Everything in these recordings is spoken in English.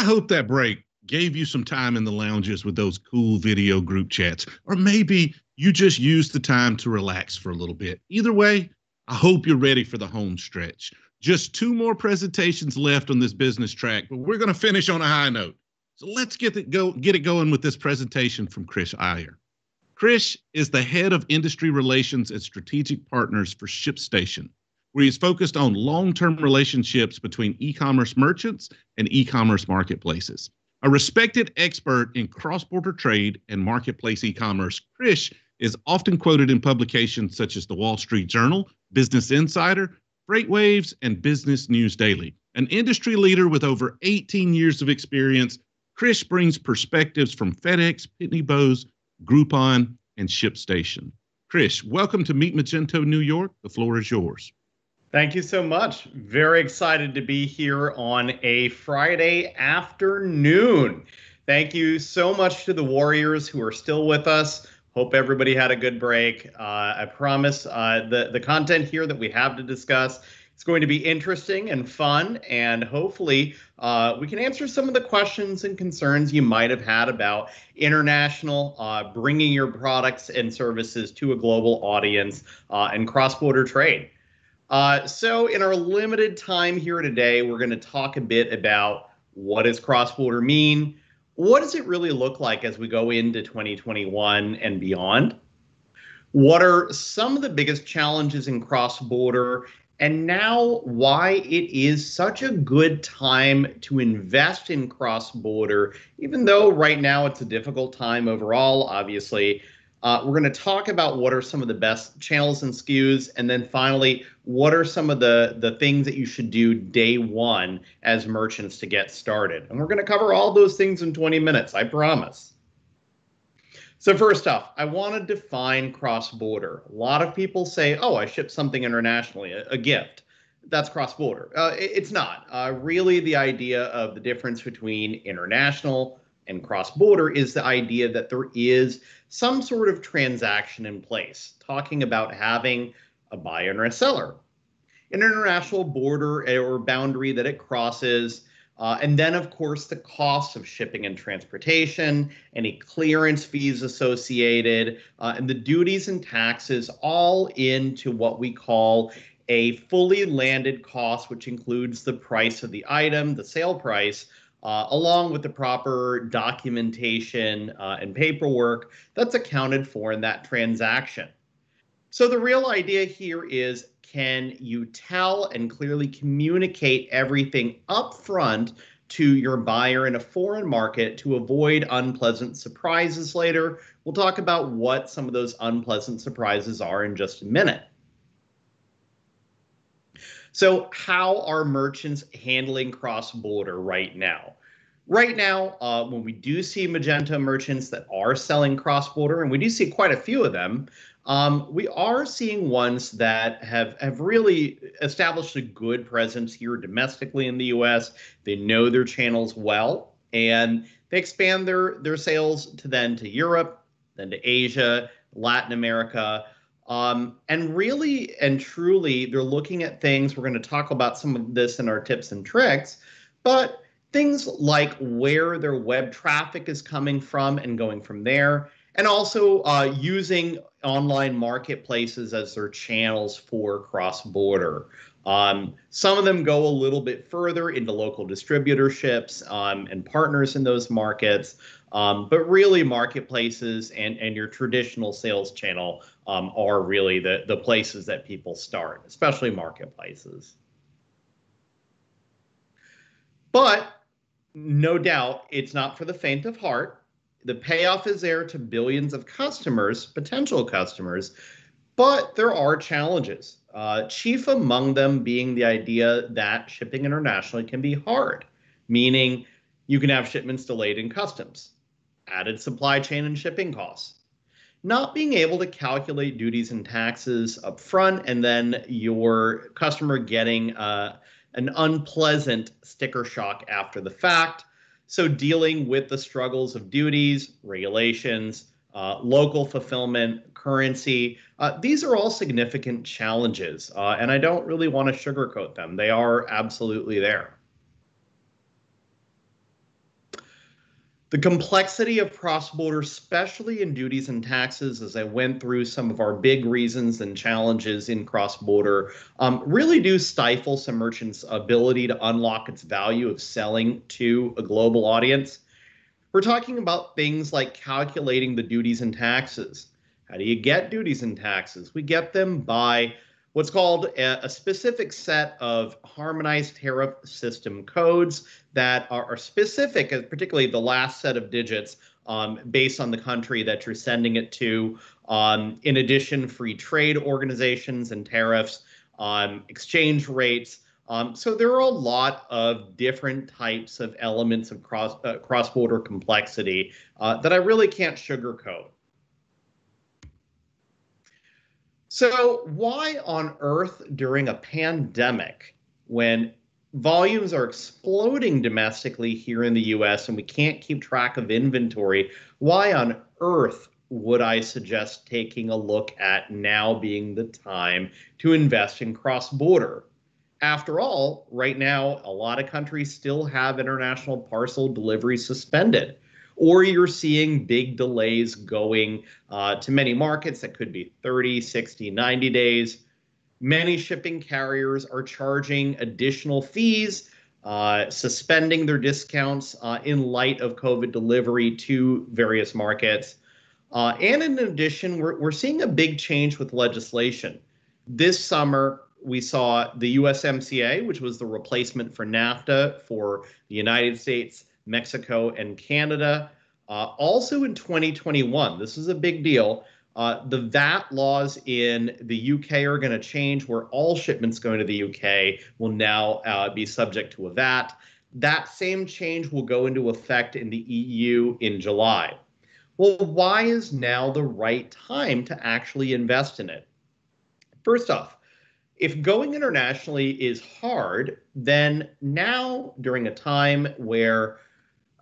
hope that break gave you some time in the lounges with those cool video group chats, or maybe you just used the time to relax for a little bit. Either way, I hope you're ready for the home stretch. Just two more presentations left on this business track, but we're going to finish on a high note. So let's get it going with this presentation from Krish Iyer. Krish is the head of industry relations and strategic partners for ShipStation, where he's focused on long-term relationships between e-commerce merchants and e-commerce marketplaces. A respected expert in cross-border trade and marketplace e-commerce, Krish is often quoted in publications such as the Wall Street Journal, Business Insider, FreightWaves, and Business News Daily. An industry leader with over 18 years of experience, Krish brings perspectives from FedEx, Pitney Bowes, Groupon, and ShipStation. Krish, welcome to Meet Magento New York. The floor is yours. Thank you so much. Very excited to be here on a Friday afternoon. Thank you so much to the Warriors who are still with us. Hope everybody had a good break. I promise the content here that we have to discuss is going to be interesting and fun, and hopefully we can answer some of the questions and concerns you might have had about international, bringing your products and services to a global audience, and cross-border trade. So in our limited time here today, we're going to talk a bit about what does cross-border mean? What does it really look like as we go into 2021 and beyond? What are some of the biggest challenges in cross-border? And now why it is such a good time to invest in cross-border, even though right now it's a difficult time overall, obviously. We're going to talk about what are some of the best channels and SKUs, and then finally, what are some of the things that you should do day one as merchants to get started. And we're going to cover all those things in 20 minutes, I promise. So first off, I want to define cross-border. A lot of people say, oh, I ship something internationally, a gift. That's cross-border. It's not. Really, the idea of the difference between international and cross-border is the idea that there is some sort of transaction in place, talking about having a buyer and a seller, an international border or boundary that it crosses, and then, of course, the cost of shipping and transportation, any clearance fees associated, and the duties and taxes all into what we call a fully landed cost, which includes the price of the item, the sale price, along with the proper documentation and paperwork that's accounted for in that transaction. So the real idea here is, can you tell and clearly communicate everything up front to your buyer in a foreign market to avoid unpleasant surprises later? We'll talk about what some of those unpleasant surprises are in just a minute. So how are merchants handling cross-border right now? Right now, when we do see Magento merchants that are selling cross-border, and we do see quite a few of them, we are seeing ones that have really established a good presence here domestically in the US. They know their channels well, and they expand their sales to Europe, then to Asia, Latin America. And really and truly, they're looking at things. We're going to talk about some of this in our tips and tricks, but things like where their web traffic is coming from and going from there, and also using online marketplaces as their channels for cross-border. Some of them go a little bit further into local distributorships and partners in those markets, but really marketplaces and your traditional sales channel are really the places that people start, especially marketplaces. But no doubt, it's not for the faint of heart. The payoff is there to billions of customers, potential customers, but there are challenges. Chief among them being the idea that shipping internationally can be hard, meaning you can have shipments delayed in customs, added supply chain and shipping costs, not being able to calculate duties and taxes up front, and then your customer getting an unpleasant sticker shock after the fact. So dealing with the struggles of duties, regulations, local fulfillment, currency, these are all significant challenges, and I don't really want to sugarcoat them. They are absolutely there. The complexity of cross-border, especially in duties and taxes, as I went through some of our big reasons and challenges in cross-border, really do stifle some merchants' ability to unlock its value of selling to a global audience. We're talking about things like calculating the duties and taxes. How do you get duties and taxes? We get them by what's called a specific set of harmonized tariff system codes that are specific, particularly the last set of digits based on the country that you're sending it to. In addition, free trade organizations and tariffs, exchange rates. So there are a lot of different types of elements of cross-border complexity that I really can't sugarcoat. So why on earth during a pandemic, when volumes are exploding domestically here in the US and we can't keep track of inventory, why on earth would I suggest taking a look at now being the time to invest in cross-border? After all, right now, a lot of countries still have international parcel delivery suspended, or you're seeing big delays going to many markets that could be 30, 60, 90 days. Many shipping carriers are charging additional fees, suspending their discounts in light of COVID delivery to various markets. And in addition, we're seeing a big change with legislation. This summer, we saw the USMCA, which was the replacement for NAFTA for the United States, Mexico, and Canada. Also in 2021, this is a big deal. The VAT laws in the UK are going to change, where all shipments going to the UK will now be subject to a VAT. That same change will go into effect in the EU in July. Well, why is now the right time to actually invest in it? First off, if going internationally is hard, then now during a time where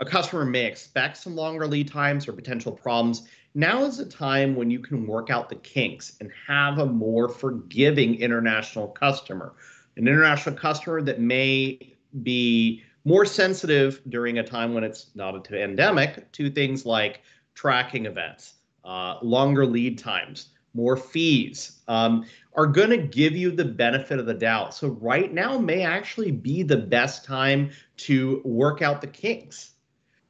a customer may expect some longer lead times or potential problems, now is a time when you can work out the kinks and have a more forgiving international customer. An international customer that may be more sensitive during a time when it's not a pandemic to things like tracking events, longer lead times, more fees, are going to give you the benefit of the doubt. So right now may actually be the best time to work out the kinks.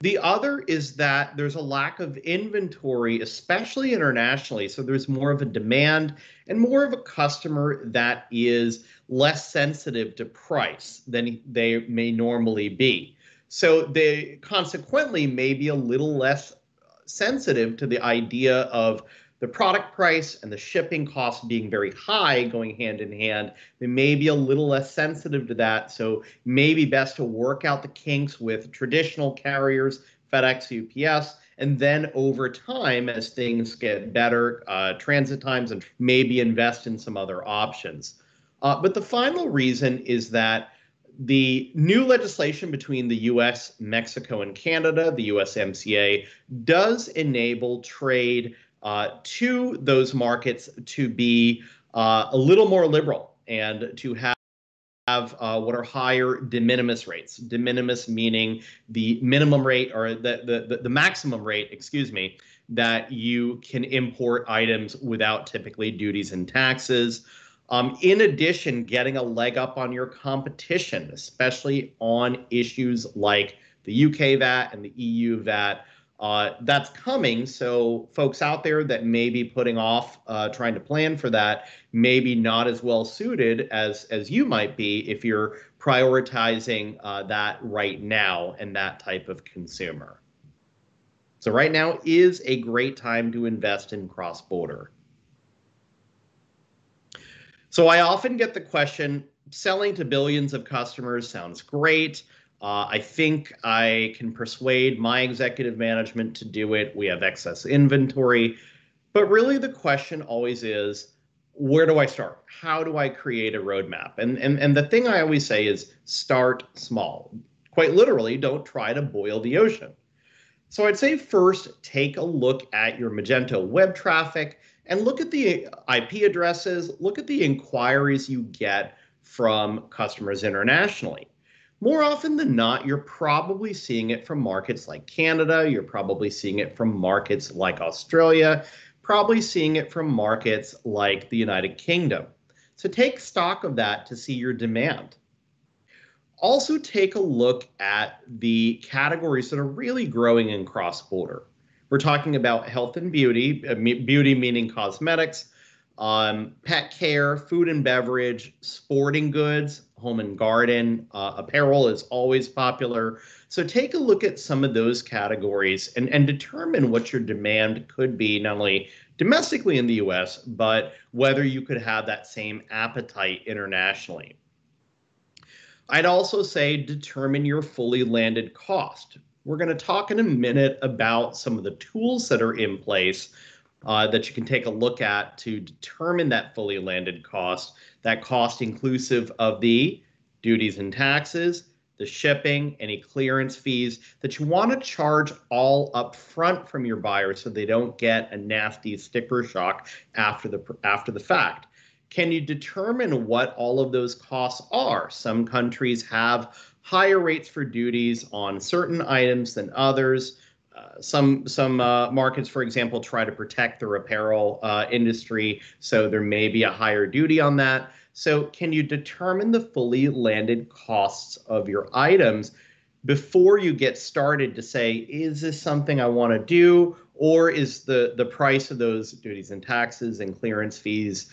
The other is that there's a lack of inventory, especially internationally. So there's more of a demand and more of a customer that is less sensitive to price than they may normally be. So they consequently may be a little less sensitive to the idea of the product price and the shipping costs being very high going hand in hand. They may be a little less sensitive to that. So maybe best to work out the kinks with traditional carriers, FedEx, UPS, and then over time, as things get better, transit times, and maybe invest in some other options. But the final reason is that the new legislation between the US, Mexico, and Canada, the USMCA, does enable trade to those markets to be a little more liberal and to have what are higher de minimis rates. De minimis meaning the minimum rate or the maximum rate, excuse me, that you can import items without typically duties and taxes. In addition, getting a leg up on your competition, especially on issues like the UK VAT and the EU VAT. That's coming, so folks out there that may be putting off trying to plan for that may be not as well suited as you might be if you're prioritizing that right now and that type of consumer. So right now is a great time to invest in cross-border. So I often get the question, selling to billions of customers sounds great. I think I can persuade my executive management to do it. We have excess inventory. But really the question always is, where do I start? How do I create a roadmap? And the thing I always say is start small. Quite literally, don't try to boil the ocean. So I'd say first, take a look at your Magento web traffic and look at the IP addresses, look at the inquiries you get from customers internationally. More often than not, you're probably seeing it from markets like Canada. You're probably seeing it from markets like Australia, probably seeing it from markets like the United Kingdom. So take stock of that to see your demand. Also take a look at the categories that are really growing in cross-border. We're talking about health and beauty, beauty meaning cosmetics, pet care, food and beverage, sporting goods, home and garden, apparel is always popular. So take a look at some of those categories and determine what your demand could be, not only domestically in the US, but whether you could have that same appetite internationally. I'd also say determine your fully landed cost. We're going to talk in a minute about some of the tools that are in place that you can take a look at to determine that fully landed cost, that cost inclusive of the duties and taxes, the shipping, any clearance fees that you want to charge all up front from your buyers so they don't get a nasty sticker shock after the fact. Can you determine what all of those costs are? Some countries have higher rates for duties on certain items than others. Some markets, for example, try to protect their apparel industry, so there may be a higher duty on that. So can you determine the fully landed costs of your items before you get started to say, is this something I want to do? Or is the price of those duties and taxes and clearance fees,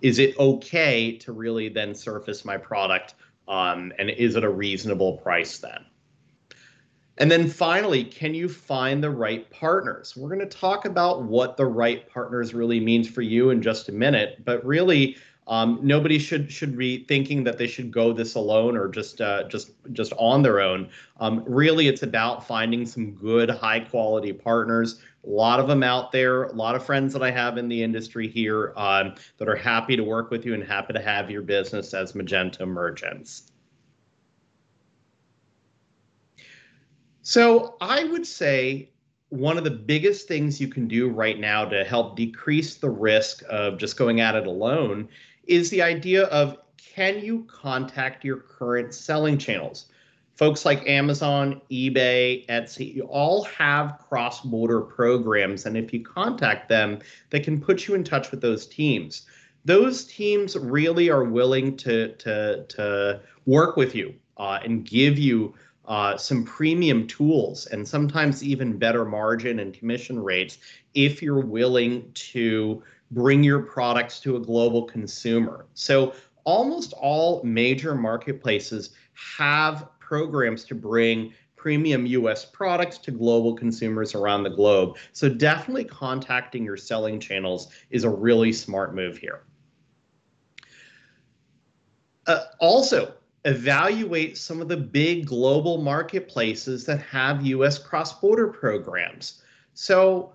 is it okay to really then surface my product? And is it a reasonable price then? And then finally, can you find the right partners? We're going to talk about what the right partners really means for you in just a minute, but really, nobody should be thinking that they should go this alone or just on their own. Really, it's about finding some good, high quality partners. A lot of them out there. A lot of friends that I have in the industry here that are happy to work with you and happy to have your business as Magento merchants. So I would say one of the biggest things you can do right now to help decrease the risk of just going at it alone is the idea of, can you contact your current selling channels? Folks like Amazon, eBay, Etsy, you all have cross-border programs. And if you contact them, they can put you in touch with those teams. Those teams really are willing to work with you and give you some premium tools and sometimes even better margin and commission rates if you're willing to bring your products to a global consumer. So almost all major marketplaces have programs to bring premium US products to global consumers around the globe. So definitely contacting your selling channels is a really smart move here. Also, evaluate some of the big global marketplaces that have US cross-border programs. So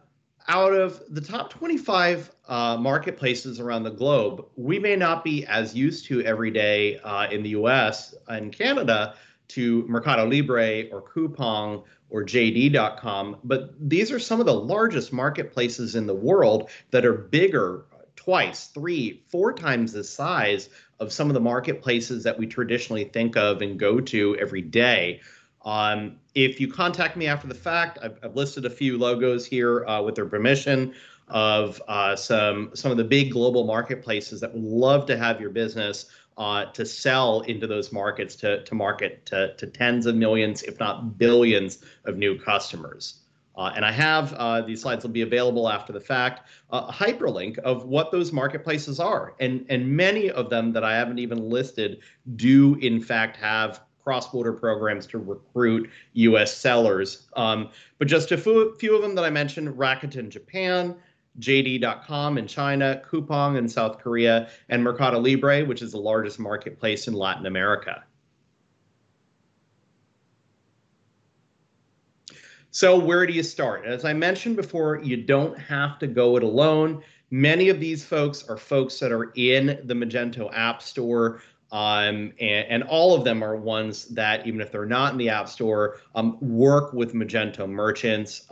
out of the top 25 marketplaces around the globe, we may not be as used to every day in the US and Canada to Mercado Libre or Coupang or JD.com, but these are some of the largest marketplaces in the world that are bigger, twice, 3, 4 times the size of some of the marketplaces that we traditionally think of and go to every day. If you contact me after the fact, I've listed a few logos here with their permission of some of the big global marketplaces that would love to have your business to sell into those markets, to market to tens of millions, if not billions of new customers. And I have, these slides will be available after the fact, a hyperlink of what those marketplaces are. And many of them that I haven't even listed do in fact have cross-border programs to recruit US sellers. But just a few of them that I mentioned: Rakuten in Japan, JD.com in China, Coupang in South Korea, and Mercado Libre, which is the largest marketplace in Latin America. So where do you start? As I mentioned before, you don't have to go it alone. Many of these folks are folks that are in the Magento App Store, and all of them are ones that, even if they're not in the App Store, work with Magento merchants.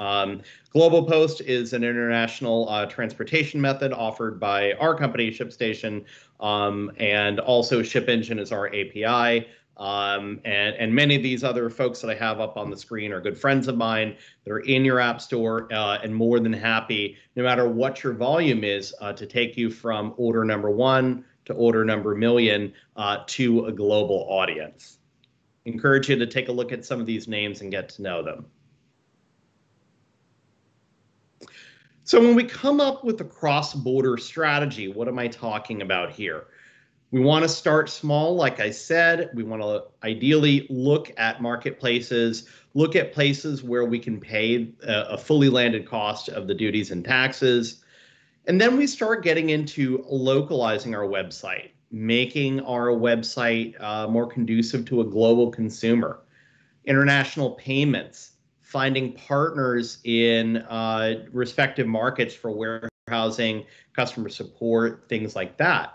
Global Post is an international transportation method offered by our company, ShipStation, and also ShipEngine is our API. And many of these other folks that I have up on the screen are good friends of mine that are in your app store, and more than happy, no matter what your volume is, to take you from order number 1 to order number million to a global audience. Encourage you to take a look at some of these names and get to know them. So when we come up with a cross-border strategy, what am I talking about here? We want to start small, like I said. We want to ideally look at marketplaces, look at places where we can pay a fully landed cost of the duties and taxes. And then we start getting into localizing our website, making our website more conducive to a global consumer, international payments, finding partners in respective markets for warehousing, customer support, things like that.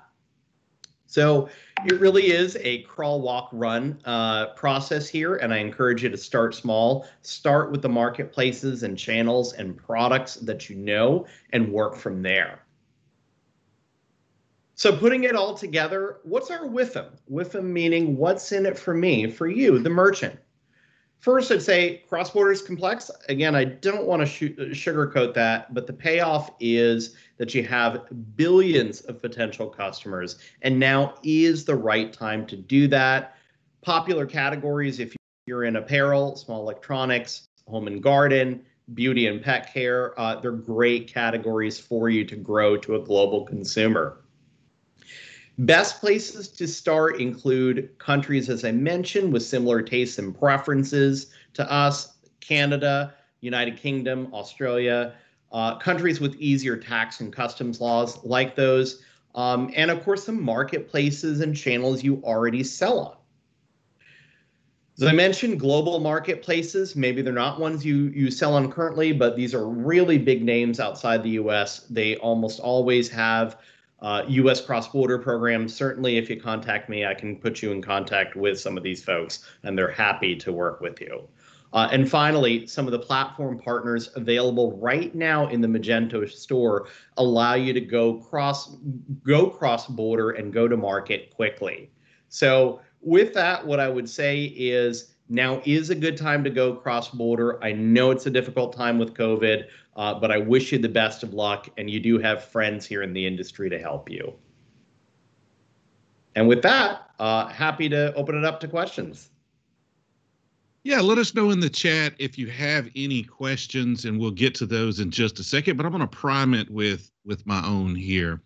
So it really is a crawl, walk, run process here, and I encourage you to start small. Start with the marketplaces and channels and products that you know and work from there. So putting it all together, what's our WIFM? WIFM meaning what's in it for me, for you, the merchant. First, I'd say cross-border is complex. Again, I don't want to sugarcoat that, but the payoff is that you have billions of potential customers, and now is the right time to do that. Popular categories, if you're in apparel, small electronics, home and garden, beauty and pet care, they're great categories for you to grow to a global consumer. Best places to start include countries, as I mentioned, with similar tastes and preferences to us: Canada, United Kingdom, Australia, countries with easier tax and customs laws like those, and of course, some marketplaces and channels you already sell on. As I mentioned, global marketplaces, maybe they're not ones you sell on currently, but these are really big names outside the US. They almost always have U.S. cross-border programs. Certainly, if you contact me, I can put you in contact with some of these folks, and they're happy to work with you. And finally, some of the platform partners available right now in the Magento store allow you to go cross-border and go to market quickly. So with that, what I would say is now is a good time to go cross-border. I know it's a difficult time with COVID, but I wish you the best of luck, and you do have friends here in the industry to help you. And with that, happy to open it up to questions. Yeah, let us know in the chat if you have any questions, and we'll get to those in just a second, but I'm going to prime it with my own here.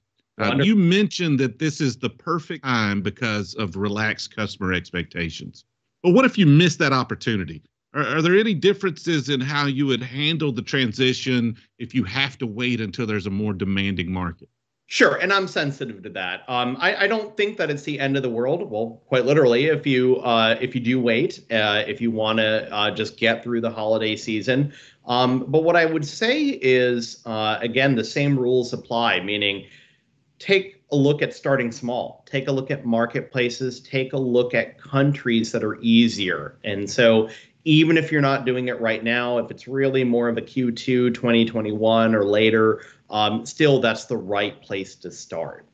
You mentioned that this is the perfect time because of relaxed customer expectations. But what if you miss that opportunity? Are there any differences in how you would handle the transition if you have to wait until there's a more demanding market? Sure, and I'm sensitive to that. I don't think that it's the end of the world. Well, quite literally, if you do wait, if you want to just get through the holiday season. But what I would say is, again, the same rules apply, meaning take a look at starting small. Take a look at marketplaces. Take a look at countries that are easier. And so even if you're not doing it right now, if it's really more of a Q2 2021 or later, still that's the right place to start.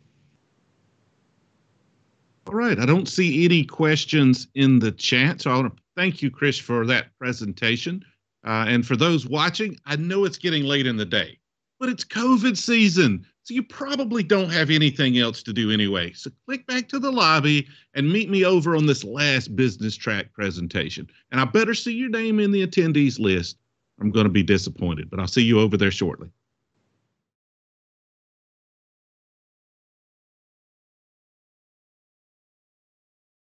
All right. I don't see any questions in the chat, so I want to thank you, Krish, for that presentation. And for those watching, I know it's getting late in the day, but it's COVID season, so you probably don't have anything else to do anyway. So click back to the lobby and meet me over on this last business track presentation. And I better see your name in the attendees list. I'm going to be disappointed, but I'll see you over there shortly.